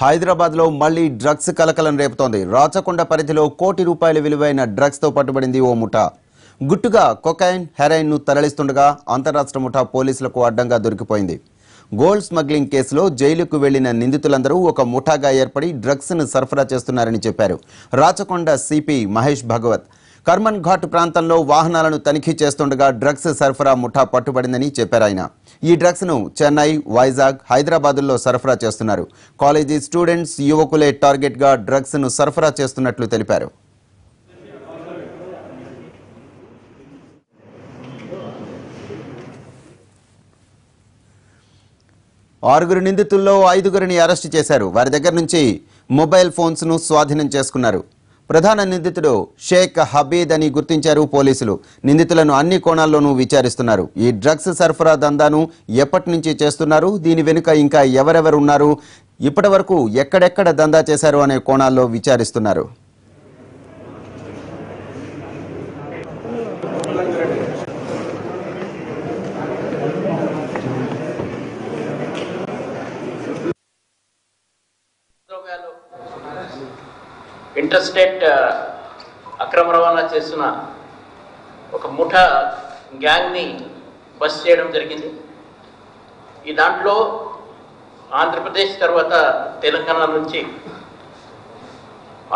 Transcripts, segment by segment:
హైదరాబాద్లో మళ్లీ డ్రగ్స్ కలకలం రేపుతోంది. రాచకొండ పరిధిలో కోటి రూపాయల విలువైన డ్రగ్స్తో పట్టుబడింది ఓ ముఠా. గుట్టుగా కొకైన్, హెరాయిన్ను తరలిస్తుండగా అంతరాష్ట్ర ముఠా పోలీసులకు అడ్డంగా దొరికిపోయింది. గోల్డ్ స్మగ్లింగ్ కేసులో జైలుకు వెళ్లిన నిందితులందరూ ఒక ముఠాగా ఏర్పడి డ్రగ్స్ను సరఫరా చేస్తున్నారని చెప్పారు రాచకొండ సిపి మహేష్ భగవత్. కర్మన్ ఘాట్ ప్రాంతంలో వాహనాలను తనిఖీ చేస్తుండగా డ్రగ్స్ సరఫరా ముఠా పట్టుబడిందని చెప్పారు ఆయన. ఈ డ్రగ్స్ను చెన్నై, వైజాగ్, హైదరాబాదుల్లో సరఫరా చేస్తున్నారు. కాలేజీ స్టూడెంట్స్, యువకులే టార్గెట్గా డ్రగ్స్ను సరఫరా చేస్తున్నట్లు తెలిపారు. ఆరుగురు నిందితుల్లో 5గురిని అరెస్టు చేశారు. వారి దగ్గర నుంచి మొబైల్ ఫోన్స్ను స్వాధీనం చేసుకున్నారు. ప్రధాన నిందితుడు షేక్ హబీద్ అని గుర్తించారు పోలీసులు. నిందితులను అన్ని కోణాల్లోనూ విచారిస్తున్నారు. ఈ డ్రగ్స్ సరఫరా దందాను ఎప్పటి నుంచి చేస్తున్నారు, దీని వెనుక ఇంకా ఎవరెవరు ఉన్నారు, ఇప్పటి వరకు ఎక్కడెక్కడ దందా చేశారు అనే కోణాల్లో విచారిస్తున్నారు. ఇంటర్స్టేట్ అక్రమ రవాణా చేస్తున్న ఒక ముఠా గ్యాంగ్ని బస్ చేయడం జరిగింది. ఈ దాంట్లో ఆంధ్రప్రదేశ్ తర్వాత తెలంగాణ నుంచి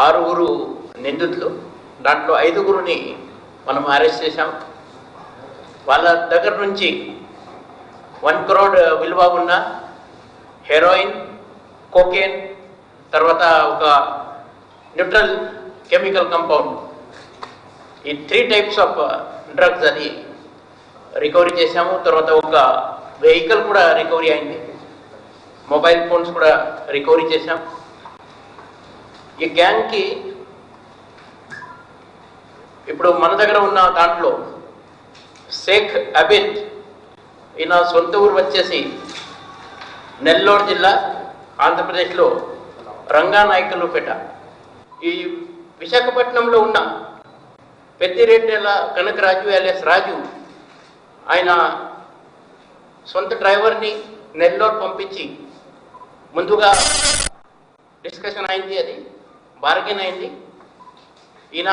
6 నిందితులు, దాంట్లో 5గురిని మనం అరెస్ట్ చేశాం. వాళ్ళ దగ్గర నుంచి 1 crore విలువ ఉన్న హెరాయిన్, కోకేన్, తర్వాత ఒక న్యూట్రల్ కెమికల్ కాంపౌండ్, ఈ 3 types ఆఫ్ డ్రగ్స్ అది రికవరీ చేశాము. తర్వాత ఒక వెహికల్ కూడా రికవరీ అయింది, మొబైల్ ఫోన్స్ కూడా రికవరీ చేశాం. ఈ గ్యాంగ్కి ఇప్పుడు మన దగ్గర ఉన్న దాంట్లో షేక్ అబీద్, ఈయన సొంత ఊరు వచ్చేసి నెల్లూరు జిల్లా, ఆంధ్రప్రదేశ్లో రంగానాయకులుపేట. ఈ విశాఖపట్నంలో ఉన్న పెద్దిరెడ్డిల కనకరాజు ఎల్ఎస్ రాజు, ఆయన సొంత డ్రైవర్ని నెల్లూరు పంపించి ముందుగా డిస్కషన్ అయింది, అది బార్గెన్ అయింది. ఈయన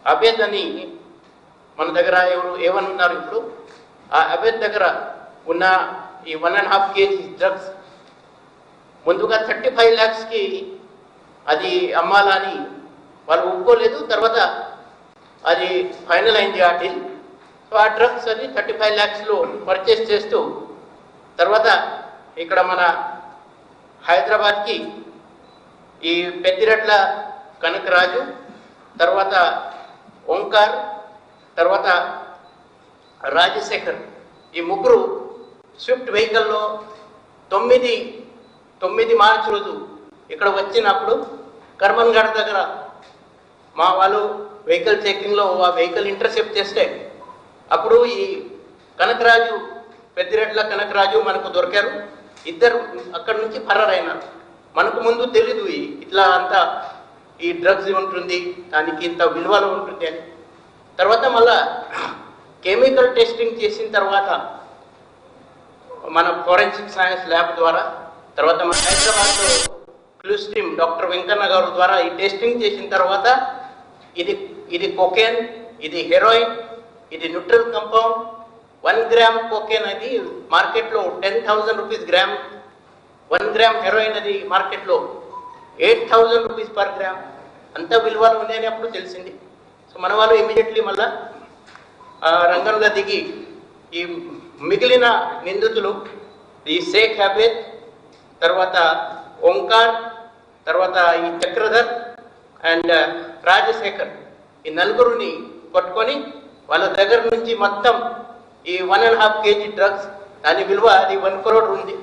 అబేద్ అని మన దగ్గర ఏమని ఉన్నారు ఇప్పుడు, ఆ అబేద్ దగ్గర ఉన్న ఈ 1.5 kg డ్రగ్స్ ముందుగా 35 lakhsకి అది అమ్మాలని వాళ్ళు ఒప్పుకోలేదు. తర్వాత అది ఫైనల్ అయింది ఆ డీల్. సో ఆ డ్రగ్స్ అది 35 lakhsలో పర్చేస్ చేస్తూ తర్వాత ఇక్కడ మన హైదరాబాద్కి ఈ పెద్దిరెడ్ల కనకరాజు, తర్వాత ఓంకార్, తర్వాత రాజశేఖర్, ఈ 3 స్విఫ్ట్ వెహికల్లో 9 మార్చి రోజు ఇక్కడ వచ్చినప్పుడు కర్మన్ ఘాట్ దగ్గర మా వాళ్ళు వెహికల్ చెకింగ్లో ఆ వెహికల్ ఇంటర్సెప్ట్ చేస్తే అప్పుడు ఈ కనకరాజు, పెద్దిరెడ్ల కనకరాజు మనకు దొరికారు. ఇద్దరు అక్కడి నుంచి ఫరారైనారు. మనకు ముందు తెలీదు ఇట్లా అంతా ఈ డ్రగ్స్ ఉంటుంది, దానికి ఇంత విలువలో ఉంటుంది అని. తర్వాత మళ్ళా కెమికల్ టెస్టింగ్ చేసిన తర్వాత మన ఫోరెన్సిక్ సైన్స్ ల్యాబ్ ద్వారా, తర్వాత మన హైదరాబాద్లో క్లూస్ టీమ్ డాక్టర్ వెంకన్న గారు ద్వారా ఈ టెస్టింగ్ చేసిన తర్వాత ఇది కోకేన్, ఇది హెరాయిన్, ఇది న్యూట్రల్ కంపౌండ్. 1 gram కోకేన్ అది మార్కెట్లో 10,000 rupees గ్రామ్, 1 gram హెరాయిన్ అది మార్కెట్లో 8,000 rupees per gram. అంత విలువలు ఉన్నాయని అప్పుడు తెలిసింది. సో మన వాళ్ళు ఇమీడియట్లీ మళ్ళా రంగంలో దిగి ఈ మిగిలిన నిందితులు ఈ షేక్ హబీద్, తర్వాత ఓంకార్, తర్వాత ఈ చక్రధర్ అండ్ రాజశేఖర్, ఈ 4గురిని పట్టుకొని వాళ్ళ దగ్గర నుంచి మొత్తం ఈ 1.5 kg డ్రగ్స్, దాని విలువ అది 1 crore ఉంది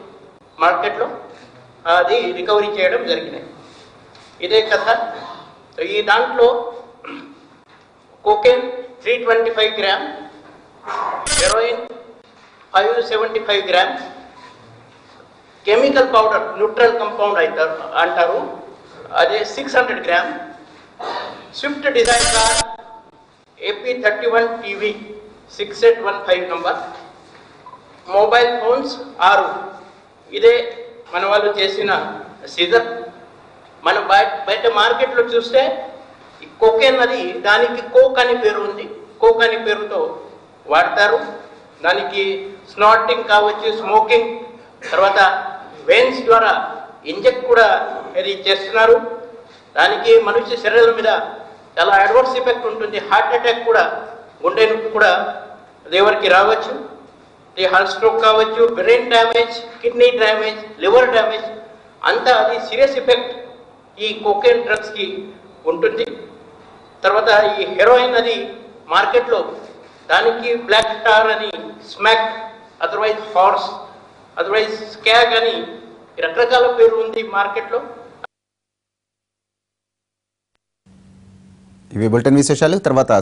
మార్కెట్లో, అది రికవరీ చేయడం జరిగినాయి. ఇదే కథ. ఈ దాంట్లో cocaine 325 grams, heroin 575 grams, chemical powder neutral compound అంటారు, అదే 600 grams, Swift Dzire car AP31 TV 6815 number, mobile phones 6, ఇదే మన వాళ్ళు చేసిన సీజర్. మన బయట మార్కెట్లో చూస్తే ఈ కోకేన్ అది దానికి కోక్ అని పేరు ఉంది, కోక్ అని పేరుతో వాడతారు. దానికి స్నాటింగ్ కావచ్చు, స్మోకింగ్, తర్వాత వెయిన్స్ ద్వారా ఇంజెక్ట్ కూడా ఇది చేస్తున్నారు. దానికి మనిషి శరీరం మీద చాలా అడ్వర్స్ ఎఫెక్ట్ ఉంటుంది. హార్ట్ అటాక్ కూడా, గుండె నొప్పి కూడా ఎవరికి రావచ్చు. ఈ హార్ట్ స్ట్రోక్ కావచ్చు, brain damage, kidney damage, liver damage, అంతా అది సీరియస్ ఎఫెక్ట్ ఈ కోకేన్ డ్రగ్స్కి ఉంటుంది. తర్వాత ఈ హెరోయిన్ అది మార్కెట్లో దానికి బ్లాక్ స్టార్ అని, స్మాక్, అదర్వైజ్ హార్స్, అదర్వైజ్ స్కాగ్ అని రకరకాల పేరు ఉంది మార్కెట్లో. ఇవి బులెటిన్ విశేషాలు. తర్వాత